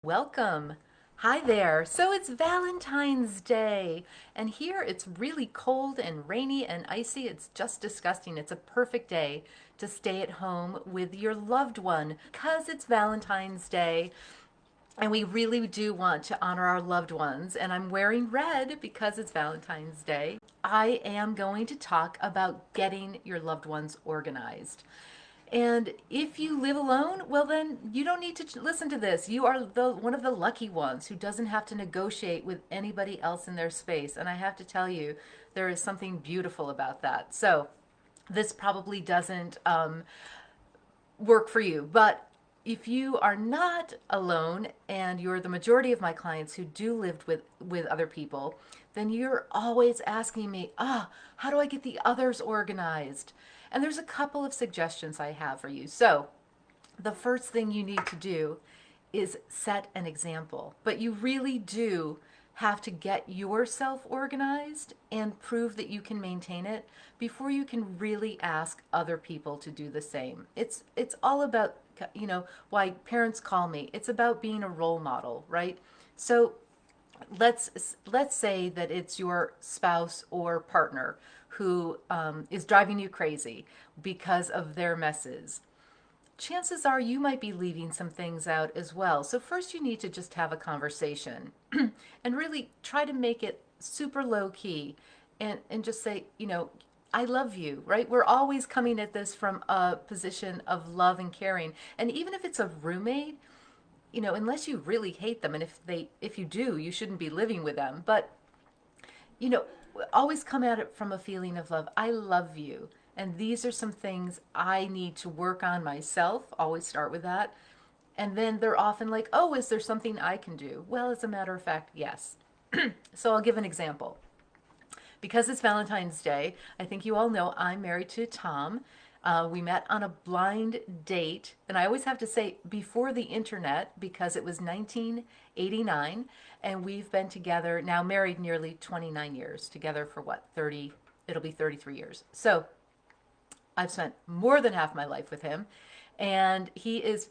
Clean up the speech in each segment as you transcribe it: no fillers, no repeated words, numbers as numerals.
Welcome. Hi there. So it's Valentine's Day, and here it's really cold and rainy and icy. It's just disgusting. It's a perfect day to stay at home with your loved one because it's Valentine's Day, and we really do want to honor our loved ones. And I'm wearing red because it's Valentine's Day. I am going to talk about getting your loved ones organized. And if you live alone, well, then you don't need to listen to this. You are one of the lucky ones who doesn't have to negotiate with anybody else in their space. And I have to tell you, there is something beautiful about that. So this probably doesn't work for you. But if you are not alone and you're the majority of my clients who do live with other people, then you're always asking me, how do I get the others organized? And there's a couple of suggestions I have for you. So the first thing you need to do is set an example. But you really do have to get yourself organized and prove that you can maintain it before you can really ask other people to do the same. It's all about, why parents call me. It's about being a role model, right? So let's say that it's your spouse or partner who is driving you crazy because of their messes. Chances are you might be leaving some things out as well. So first you need to just have a conversation and really try to make it super low key and just say, I love you, right? We're always coming at this from a position of love and caring. And even if it's a roommate, unless you really hate them, and if you do, you shouldn't be living with them. But, you know, always come at it from a feeling of love. I love you. And these are some things I need to work on myself. Always start with that. And then they're often like, oh, is there something I can do? Well, as a matter of fact, yes. So I'll give an example. Because it's Valentine's Day, I think you all know I'm married to Tom. We met on a blind date, and I always have to say before the internet because it was 1989, and we've been together now, married nearly 29 years, together for what, 30, it'll be 33 years. So I've spent more than half my life with him, and he is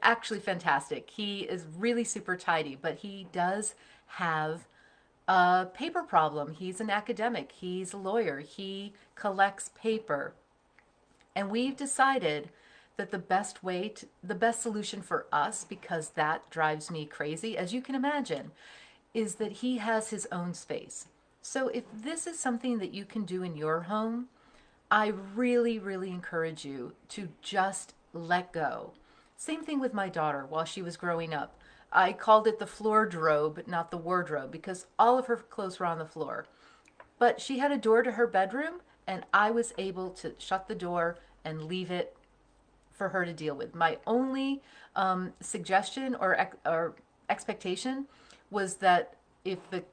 actually fantastic. He is really super tidy, but he does have a paper problem. He's an academic, he's a lawyer, he collects paper. And we've decided that the best solution for us, because that drives me crazy, as you can imagine, is that he has his own space. So if this is something that you can do in your home, I really, really encourage you to just let go. Same thing with my daughter while she was growing up. I called it the floordrobe, not the wardrobe, because all of her clothes were on the floor. But she had a door to her bedroom, and I was able to shut the door and leave it for her to deal with. My only suggestion or expectation was that if the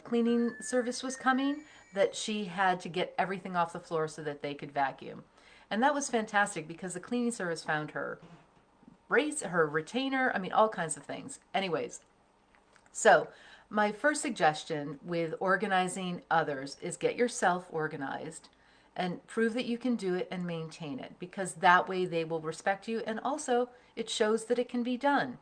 cleaning service was coming, that she had to get everything off the floor so that they could vacuum. And that was fantastic because the cleaning service found her brace, her retainer, I mean, all kinds of things. Anyways, so my first suggestion with organizing others is get yourself organized and prove that you can do it and maintain it, because that way they will respect you, and also it shows that it can be done.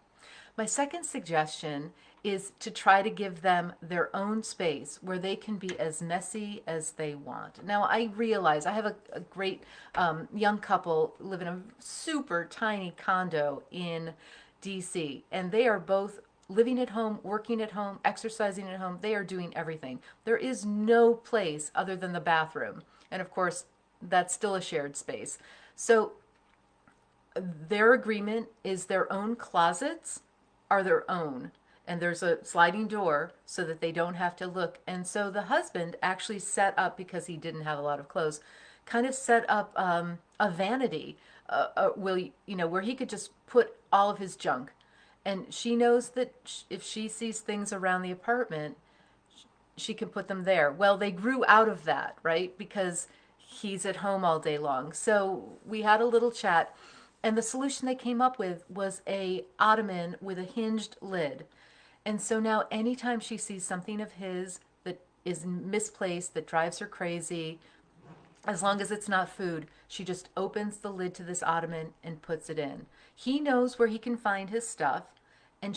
My second suggestion is to try to give them their own space where they can be as messy as they want. Now, I realize I have a great young couple live in a super tiny condo in DC, and they are both living at home, working at home, exercising at home. They are doing everything. There is no place other than the bathroom. And of course, that's still a shared space. So their agreement is their own closets are their own. And there's a sliding door so that they don't have to look. And so the husband actually set up, because he didn't have a lot of clothes, kind of set up a vanity, where he could just put all of his junk. And she knows that if she sees things around the apartment, she can put them there. Well, they grew out of that, right? Because he's at home all day long. So we had a little chat, and the solution they came up with was a ottoman with a hinged lid. And so now anytime she sees something of his that is misplaced, that drives her crazy, as long as it's not food, she just opens the lid to this ottoman and puts it in. He knows where he can find his stuff, And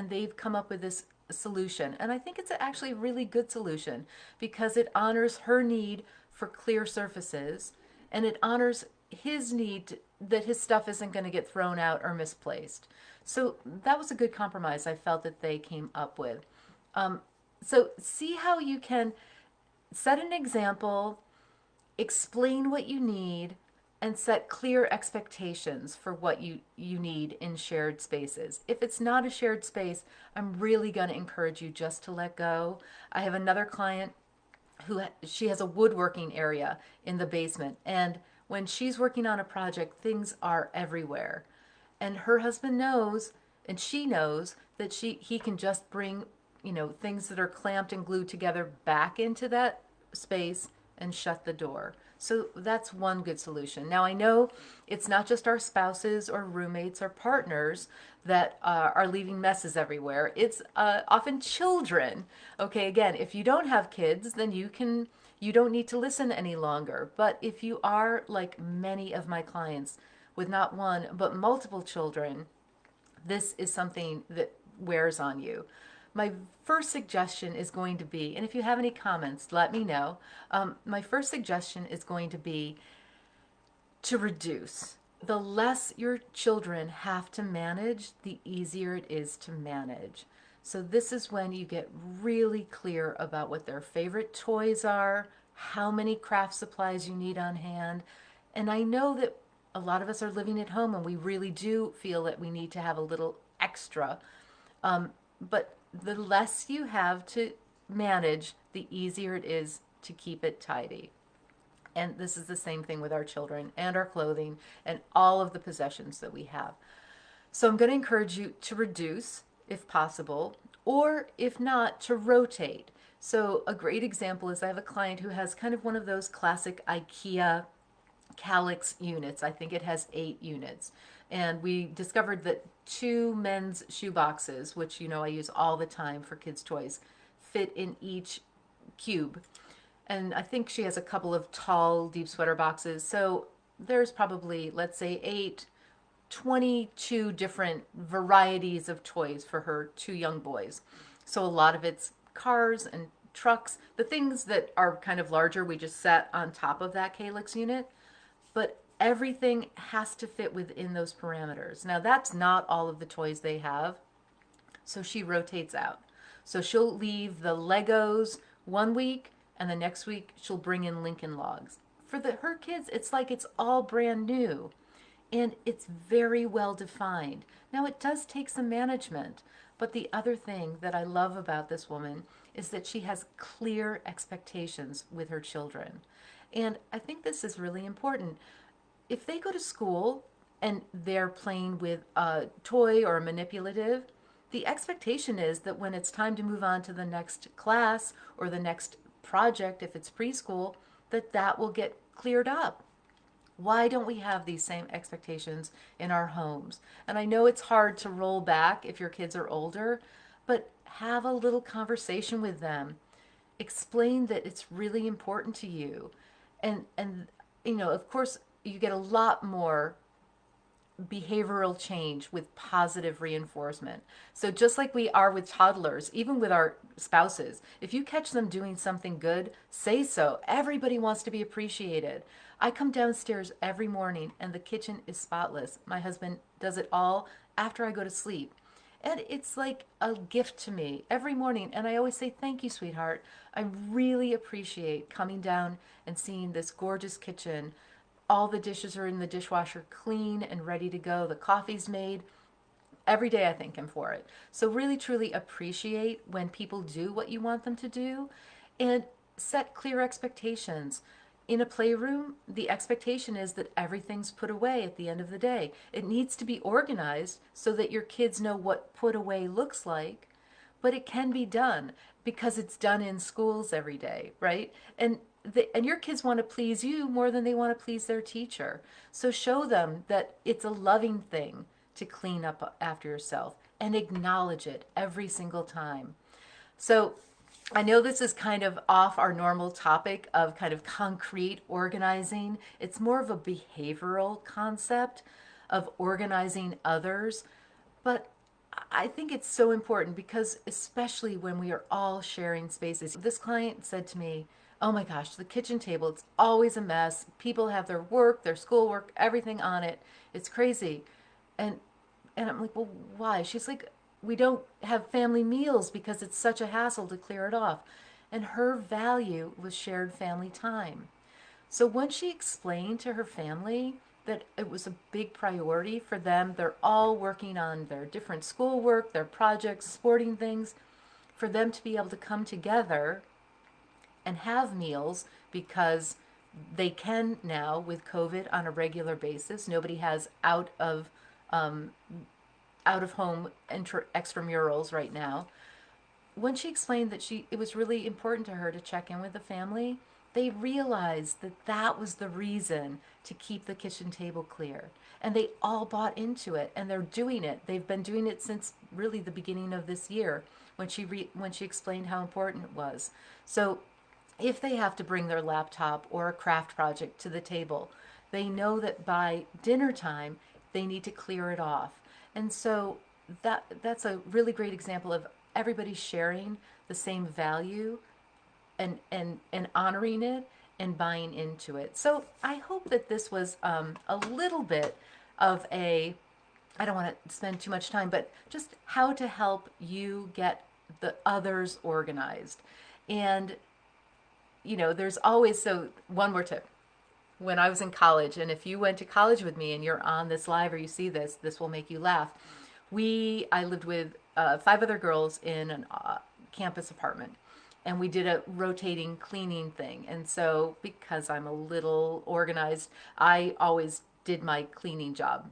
they've come up with this solution. And I think it's actually a really good solution because it honors her need for clear surfaces, and it honors his need that his stuff isn't going to get thrown out or misplaced. So that was a good compromise I felt that they came up with. Um, so see how you can set an example, explain what you need, and set clear expectations for what you need in shared spaces. If it's not a shared space, I'm really going to encourage you just to let go. I have another client she has a woodworking area in the basement, and when she's working on a project, things are everywhere. And her husband knows, and she knows that he can just bring, things that are clamped and glued together back into that space and shut the door. So that's one good solution. Now, I know it's not just our spouses or roommates or partners that are leaving messes everywhere. It's often children. Okay, again, if you don't have kids, then you don't need to listen any longer. But if you are like many of my clients with not one, but multiple children, this is something that wears on you. My first suggestion is going to be, and if you have any comments, let me know. My first suggestion is going to be to reduce. The less your children have to manage, the easier it is to manage. So this is when you get really clear about what their favorite toys are, how many craft supplies you need on hand. And I know that a lot of us are living at home and we really do feel that we need to have a little extra. But the less you have to manage, the easier it is to keep it tidy. And this is the same thing with our children and our clothing and all of the possessions that we have. So I'm going to encourage you to reduce if possible, or if not, to rotate. So a great example is I have a client who has kind of one of those classic IKEA Calyx units. I think it has 8 units. And we discovered that 2 men's shoe boxes, which I use all the time for kids' toys, fit in each cube. And I think she has a couple of tall, deep sweater boxes. So there's probably, let's say, 22 different varieties of toys for her 2 young boys. So a lot of it's cars and trucks. The things that are kind of larger, we just set on top of that Calyx unit. But everything has to fit within those parameters. Now, that's not all of the toys they have, so she rotates out. So she'll leave the Legos one week, and the next week she'll bring in Lincoln Logs. For her kids, it's like it's all brand new, and it's very well defined. Now, it does take some management, but the other thing that I love about this woman is that she has clear expectations with her children. And I think this is really important. If they go to school and they're playing with a toy or a manipulative, the expectation is that when it's time to move on to the next class or the next project, if it's preschool, that will get cleared up. Why don't we have these same expectations in our homes? And I know it's hard to roll back if your kids are older, but have a little conversation with them. Explain that it's really important to you. And of course, you get a lot more behavioral change with positive reinforcement. So just like we are with toddlers, even with our spouses, if you catch them doing something good, say so. Everybody wants to be appreciated. I come downstairs every morning and the kitchen is spotless. My husband does it all after I go to sleep. And it's like a gift to me every morning. And I always say, thank you, sweetheart. I really appreciate coming down and seeing this gorgeous kitchen. All the dishes are in the dishwasher clean and ready to go. The coffee's made. Every day I thank him for it. So really, truly appreciate when people do what you want them to do, and set clear expectations. In a playroom, the expectation is that everything's put away at the end of the day. It needs to be organized so that your kids know what put away looks like, but it can be done because it's done in schools every day, right? And your kids want to please you more than they want to please their teacher. So show them that it's a loving thing to clean up after yourself and acknowledge it every single time. So I know this is kind of off our normal topic of kind of concrete organizing. It's more of a behavioral concept of organizing others. But I think it's so important because especially when we are all sharing spaces. This client said to me, "Oh my gosh, the kitchen table, it's always a mess. People have their work, their schoolwork, everything on it. It's crazy." And I'm like, "Well, why?" She's like, "We don't have family meals because it's such a hassle to clear it off." And her value was shared family time. So once she explained to her family that it was a big priority for them, they're all working on their different schoolwork, their projects, sporting things, for them to be able to come together and have meals because they can now with COVID on a regular basis. Nobody has um, out of home extramurals right now. When she explained that it was really important to her to check in with the family, they realized that that was the reason to keep the kitchen table clear. And they all bought into it, and they're doing it. They've been doing it since really the beginning of this year when when she explained how important it was. So if they have to bring their laptop or a craft project to the table, they know that by dinner time they need to clear it off. And so that's a really great example of everybody sharing the same value and honoring it and buying into it. So I hope that this was a little bit of a, I don't want to spend too much time, but just how to help you get the others organized. And, there's always, so one more tip. When I was in college, and if you went to college with me and you're on this live or you see this will make you laugh. I lived with 5 other girls in a campus apartment, and we did a rotating cleaning thing. And so, because I'm a little organized, I always did my cleaning job.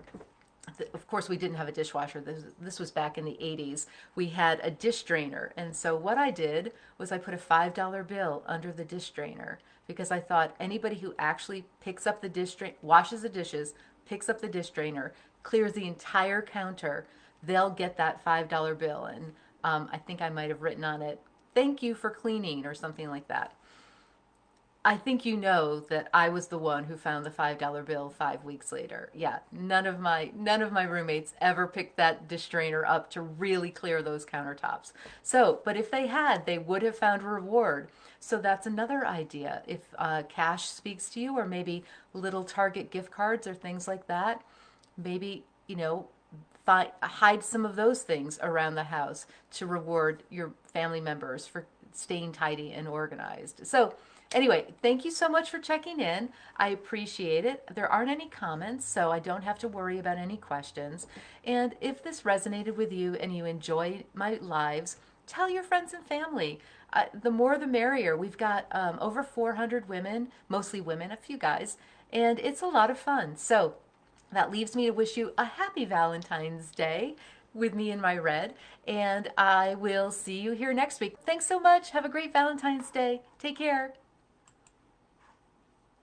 Of course, we didn't have a dishwasher. This was back in the 80s. We had a dish drainer. And so what I did was I put a $5 bill under the dish drainer because I thought anybody who actually picks up the washes the dishes, picks up the dish drainer, clears the entire counter, they'll get that $5 bill. And I think I might have written on it, "Thank you for cleaning," or something like that. I think you know that I was the one who found the $5 bill 5 weeks later. Yeah, none of my roommates ever picked that dish drainer up to really clear those countertops. So, but if they had, they would have found a reward. So that's another idea. If cash speaks to you, or maybe little Target gift cards or things like that, maybe, hide some of those things around the house to reward your family members for staying tidy and organized. So anyway, thank you so much for checking in. I appreciate it. There aren't any comments, so I don't have to worry about any questions. And if this resonated with you and you enjoy my lives, tell your friends and family. The more the merrier. We've got over 400 women, mostly women, a few guys, and it's a lot of fun. So that leaves me to wish you a happy Valentine's Day with me in my red, and I will see you here next week. Thanks so much. Have a great Valentine's Day. Take care.